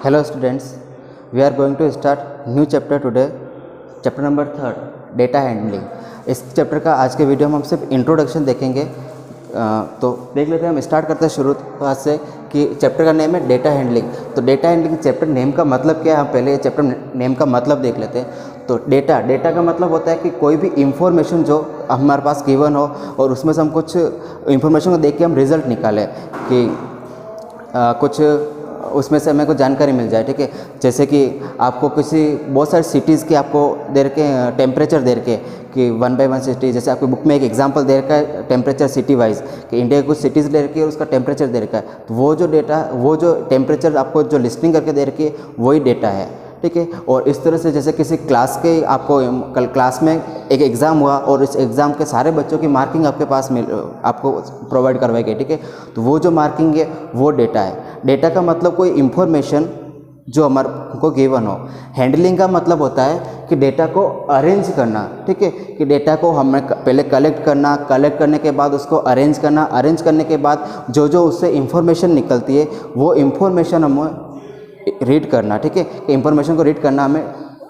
Hello students, we are going to start new chapter today, chapter number 3, data handling. इस chapter का आज के video में हम सिर्फ इंट्रोडक्शन देखेंगे। तो देख लेते हैं, हम स्टार्ट करते हैं शुरुआत से कि चैप्टर का नेम है डेटा हैंडलिंग। तो डेटा हैंडलिंग चैप्टर नेम का मतलब क्या है, हम पहले चैप्टर नेम का मतलब देख लेते हैं। तो डेटा का मतलब होता है कि कोई भी इंफॉर्मेशन जो हमारे पास गिवन हो और उसमें से हम कुछ इंफॉर्मेशन को देख के हम रिज़ल्ट निकालें कि कुछ उसमें से हमें कुछ जानकारी मिल जाए। ठीक है, जैसे कि आपको किसी बहुत सारी सिटीज़ के आपको दे रखे टेम्परेचर दे रखे कि 1 by 1 सिटी, जैसे आपकी बुक में एक एग्जांपल दे रखा है टेम्परेचर सिटी वाइज कि इंडिया की कुछ सिटीज़ दे रखी है और उसका टेम्परेचर दे रखा है। तो वो जो टेम्परेचर आपको जो लिस्टिंग करके दे रखी है वही डेटा है। ठीक है, और इस तरह से जैसे किसी क्लास के आपको कल क्लास में एक एग्ज़ाम हुआ और इस एग्ज़ाम के सारे बच्चों की मार्किंग आपके पास आपको प्रोवाइड करवाई गई। ठीक है, तो वो जो मार्किंग है वो डेटा है। डेटा का मतलब कोई इंफॉर्मेशन जो हमारे को गिवन हो। हैंडलिंग का मतलब होता है कि डेटा को अरेंज करना। ठीक है, कि डेटा को हमें पहले कलेक्ट करने के बाद उसको अरेंज करने के बाद जो उससे इंफॉर्मेशन निकलती है वो इंफॉर्मेशन हमें रीड करना। ठीक है, इंफॉर्मेशन को रीड करना हमें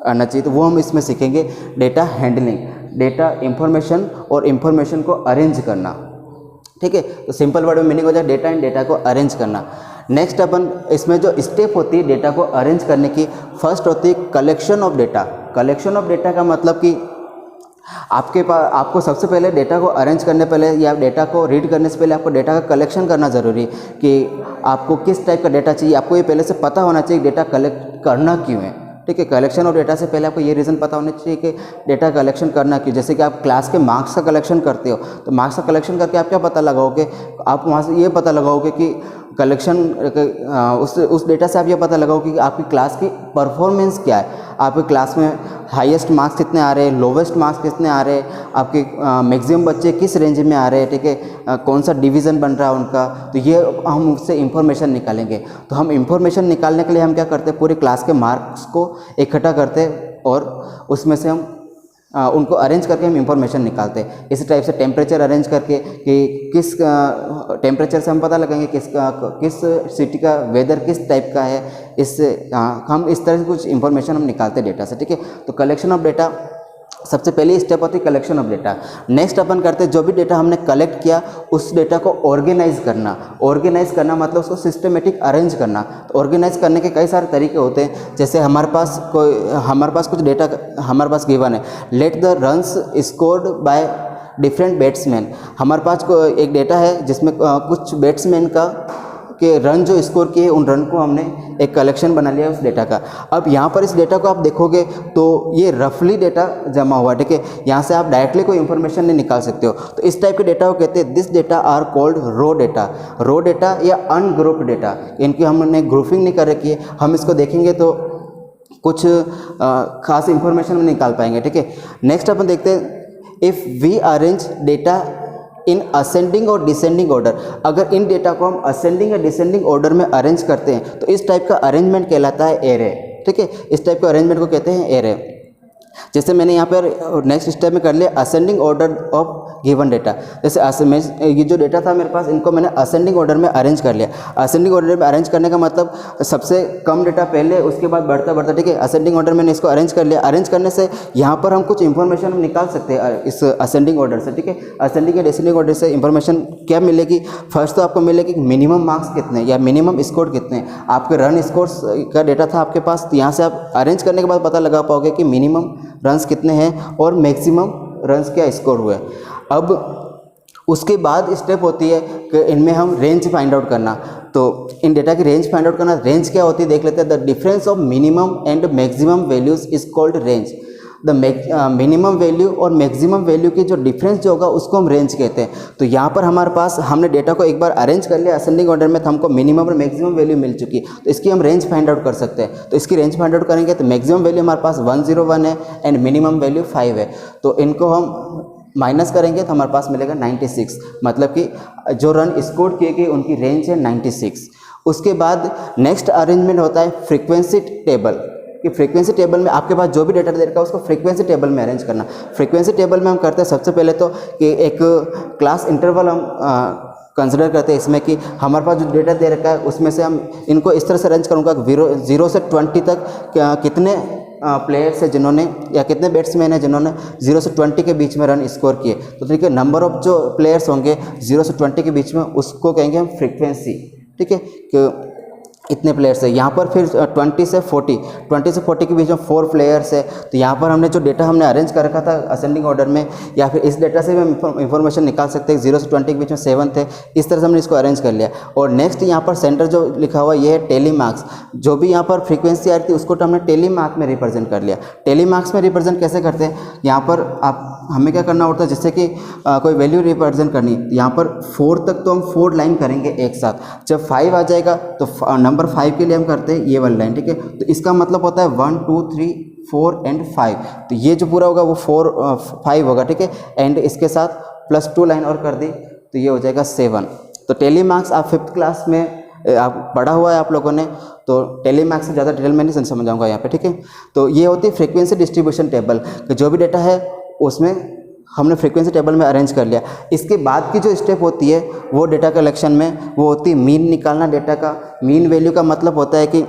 आना चाहिए। तो वो हम इसमें सीखेंगे डेटा हैंडलिंग, डेटा इंफॉर्मेशन और इंफॉर्मेशन को अरेंज करना। ठीक है, तो सिंपल वर्ड में मीनिंग हो जाए डेटा एंड डेटा को अरेंज करना। नेक्स्ट अपन इसमें जो स्टेप होती है डेटा को अरेंज करने की, फर्स्ट होती है collection of data. Collection of data का मतलब कि आपको सबसे पहले डेटा को अरेंज करने पहले या डेटा को रीड करने से पहले आपको डेटा का कलेक्शन करना ज़रूरी है कि आपको किस टाइप का डेटा चाहिए। आपको ये पहले से पता होना चाहिए डेटा कलेक्ट करना क्यों है। ठीक है, कलेक्शन ऑफ डेटा से पहले आपको ये रीज़न पता होना चाहिए कि डेटा कलेक्शन करना क्यों। जैसे कि आप क्लास के मार्क्स का कलेक्शन करते हो, तो मार्क्स का कलेक्शन करके आप क्या पता लगाओगे, आप वहाँ से ये पता लगाओगे कि कलेक्शन उस डेटा से आप ये पता लगाओगे कि आपकी क्लास की परफॉर्मेंस क्या है, आपकी क्लास में हाईएस्ट मार्क्स कितने आ रहे हैं, लोवेस्ट मार्क्स कितने आ रहे हैं, आपके मैक्सिमम बच्चे किस रेंज में आ रहे हैं। ठीक है, कौन सा डिवीज़न बन रहा है उनका। तो ये हम उससे इंफॉर्मेशन निकालेंगे। तो हम इंफॉर्मेशन निकालने के लिए हम क्या करते हैं, पूरी क्लास के मार्क्स को इकट्ठा करते हैं और उसमें से हम उनको अरेंज करके हम इंफॉर्मेशन निकालते हैं। इसी टाइप से टेम्परेचर अरेंज करके कि किस टेम्परेचर से हम पता लगाएंगे किस सिटी का वेदर किस टाइप का है। इससे हम इस तरह से कुछ इंफॉर्मेशन हम निकालते हैं डेटा से। ठीक है, तो कलेक्शन ऑफ डेटा सबसे पहली स्टेप होती है कलेक्शन ऑफ डेटा। नेक्स्ट अपन करते हैं जो भी डेटा हमने कलेक्ट किया उस डेटा को ऑर्गेनाइज करना मतलब उसको सिस्टमेटिक अरेंज करना। तो ऑर्गेनाइज करने के कई सारे तरीके होते हैं। जैसे हमारे पास कुछ डेटा हमारे पास गिवन है, let the runs scored by different batsman. हमारे पास एक डेटा है जिसमें कुछ बैट्समैन के रन जो स्कोर किए उन रन को हमने एक कलेक्शन बना लिया उस डेटा का। अब यहाँ पर इस डेटा को आप देखोगे तो ये रफली डेटा जमा हुआ। ठीक है, यहाँ से आप डायरेक्टली कोई इन्फॉर्मेशन नहीं निकाल सकते हो। तो इस टाइप के डेटा को कहते हैं this data are called raw data या अनग्रुप्ड डेटा। इनकी हमने ग्रुपिंग नहीं कर रखी है। हम इसको देखेंगे तो कुछ खास इंफॉर्मेशन हम निकाल पाएंगे। ठीक है, नेक्स्ट अपन देखते हैं if we arrange data in ascending और डिसेंडिंग ऑर्डर। अगर इन डेटा को हम असेंडिंग या डिसेंडिंग ऑर्डर में अरेंज करते हैं तो इस टाइप का अरेंजमेंट कहलाता है एरे। ठीक है, इस टाइप के अरेंजमेंट को कहते हैं एरे। जैसे मैंने यहाँ पर नेक्स्ट स्टेप में कर लिया ascending order of given data. जैसे ये जो डेटा था मेरे पास इनको मैंने असेंडिंग ऑर्डर में अरेंज कर लिया। असेंडिंग ऑर्डर में अरेंज करने का मतलब सबसे कम डेटा पहले उसके बाद बढ़ता। ठीक है, असेंडिंग ऑर्डर मैंने इसको अरेंज कर लिया। अरेंज करने से यहाँ पर हम कुछ इंफॉर्मेशन निकाल सकते हैं इस असेंडिंग ऑर्डर से। ठीक है, असेंडिंग या डिसेंडिंग ऑर्डर से इंफॉर्मेशन क्या मिलेगी, फर्स्ट तो आपको मिलेगी मिनिमम मार्क्स कितने या मिनिमम स्कोर कितने। आपके रन स्कोर्स का डेटा था आपके पास, तो यहाँ से आप अरेंज करने के बाद पता लगा पाओगे कि मिनिमम रन्स कितने हैं और मैक्सिमम रन्स क्या स्कोर हुए। अब उसके बाद स्टेप होती है कि इनमें हम रेंज फाइंड आउट करना। तो इन डेटा की रेंज फाइंड आउट करना, रेंज क्या होती है देख लेते हैं। The difference of minimum and maximum values is called range. The minimum value और मैक्सिमम वैल्यू की जो डिफरेंस जो होगा उसको हम रेंज कहते हैं। तो यहाँ पर हमारे पास हमने डेटा को एक बार अरेंज कर लिया असेंडिंग ऑर्डर में, तो हमको मिनिमम और मैक्सिमम वैल्यू मिल चुकी है। तो इसकी हम रेंज फाइंड आउट कर सकते हैं। तो इसकी रेंज फाइंड आउट करेंगे तो मैक्सिमम वैल्यू हमारे पास 101 है एंड मिनिमम वैल्यू 5 है। तो इनको हम माइनस करेंगे तो हमारे पास मिलेगा 96। मतलब कि जो रन स्कोर किए गए उनकी रेंज है 96। उसके बाद नेक्स्ट अरेंजमेंट होता है फ्रीक्वेंसी टेबल। कि फ्रीक्वेंसी टेबल में आपके पास जो भी डेटा दे रखा है उसको फ्रीक्वेंसी टेबल में अरेंज करना। फ्रीक्वेंसी टेबल में हम करते हैं सबसे पहले तो कि एक क्लास इंटरवल हम कंसिडर करते हैं इसमें कि हमारे पास जो डेटा दे रखा है उसमें से हम इनको इस तरह से अरेंज करूँगा, 0 से 20 तक कितने प्लेयर्स है जिन्होंने या कितने बैट्समैन हैं जिन्होंने 0 से 20 के बीच में रन स्कोर किए। तो ठीक है, नंबर ऑफ जो प्लेयर्स होंगे 0 से 20 के बीच में उसको कहेंगे हम फ्रीक्वेंसी। ठीक है, कि इतने प्लेयर्स है। यहाँ पर फिर 20 से 40 के बीच में 4 प्लेयर्स है। तो यहाँ पर हमने जो डेटा हमने अरेंज कर रखा था असेंडिंग ऑर्डर में, या फिर इस डेटा से भी हम इंफॉर्मेशन निकाल सकते हैं। 0 से 20 के बीच में 7 थे, इस तरह से हमने इसको अरेंज कर लिया। और नेक्स्ट यहाँ पर सेंटर जो लिखा हुआ ये है टेली मार्क्स। जो भी यहाँ पर फ्रीक्वेंसी आ रही थी उसको तो हमने टेली मार्क्स में रिप्रेजेंट कर लिया। टेली मार्क्स में रिप्रेजेंट कैसे करते हैं, यहाँ पर हमें क्या करना होता है, जिससे कि कोई वैल्यू रिप्रेजेंट करनी, यहाँ पर 4 तक तो हम 4 लाइन करेंगे एक साथ। जब 5 आ जाएगा तो नंबर 5 के लिए हम करते हैं ये वाली लाइन। ठीक है, तो इसका मतलब होता है 1 2 3 4 एंड 5। तो ये जो पूरा होगा वो 5 होगा। ठीक है, एंड इसके साथ +2 लाइन और कर दी तो ये हो जाएगा 7। तो टेली मार्क्स आप 5th क्लास में आप पढ़ा हुआ है आप लोगों ने, तो टेली मार्क्स से ज़्यादा डिटेल में नहीं समझाऊंगा यहाँ पे। ठीक है, तो ये होती है फ्रीक्वेंसी डिस्ट्रीब्यूशन टेबल, कि जो भी डेटा है उसमें हमने फ्रीक्वेंसी टेबल में अरेंज कर लिया। इसके बाद की जो स्टेप होती है वो डेटा कलेक्शन में वो होती है मीन निकालना डेटा का। मीन वैल्यू का मतलब होता है कि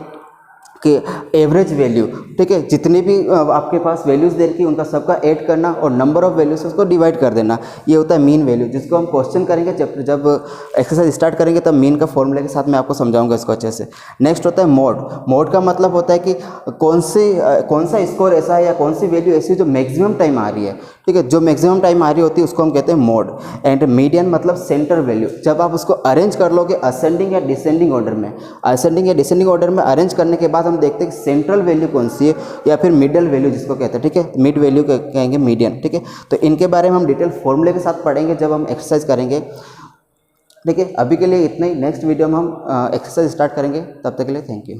एवरेज वैल्यू। ठीक है, जितनी भी आपके पास वैल्यूज़ दे रखी उनका सबका ऐड करना और नंबर ऑफ वैल्यूज उसको डिवाइड कर देना, ये होता है मीन वैल्यू, जिसको हम क्वेश्चन करेंगे जब एक्सरसाइज स्टार्ट करेंगे तब मीन का फॉर्मूले के साथ मैं आपको समझाऊंगा इसको अच्छे से। नेक्स्ट होता है मोड। मोड का मतलब होता है कि कौन सा स्कोर ऐसा है या कौन सी वैल्यू ऐसी जो मैक्सिमम टाइम आ रही है। ठीक है, जो मैक्सिमम टाइम आ रही होती है उसको हम कहते हैं मोड। एंड मीडियन मतलब सेंटर वैल्यू, जब आप उसको अरेंज कर लोगे असेंडिंग या डिसेंडिंग ऑर्डर में। असेंडिंग या डिसेंडिंग ऑर्डर में अरेंज करने के बाद हम देखते हैं कि सेंट्रल वैल्यू कौन सी है या फिर मिडल वैल्यू जिसको कहते हैं। ठीक है, मिड वैल्यू कहेंगे मीडियन। ठीक है, तो इनके बारे में हम डिटेल फॉर्मूले के साथ पढ़ेंगे जब हम एक्सरसाइज करेंगे। ठीक है, अभी के लिए इतना ही। नेक्स्ट वीडियो में हम एक्सरसाइज स्टार्ट करेंगे। तब तक के लिए थैंक यू।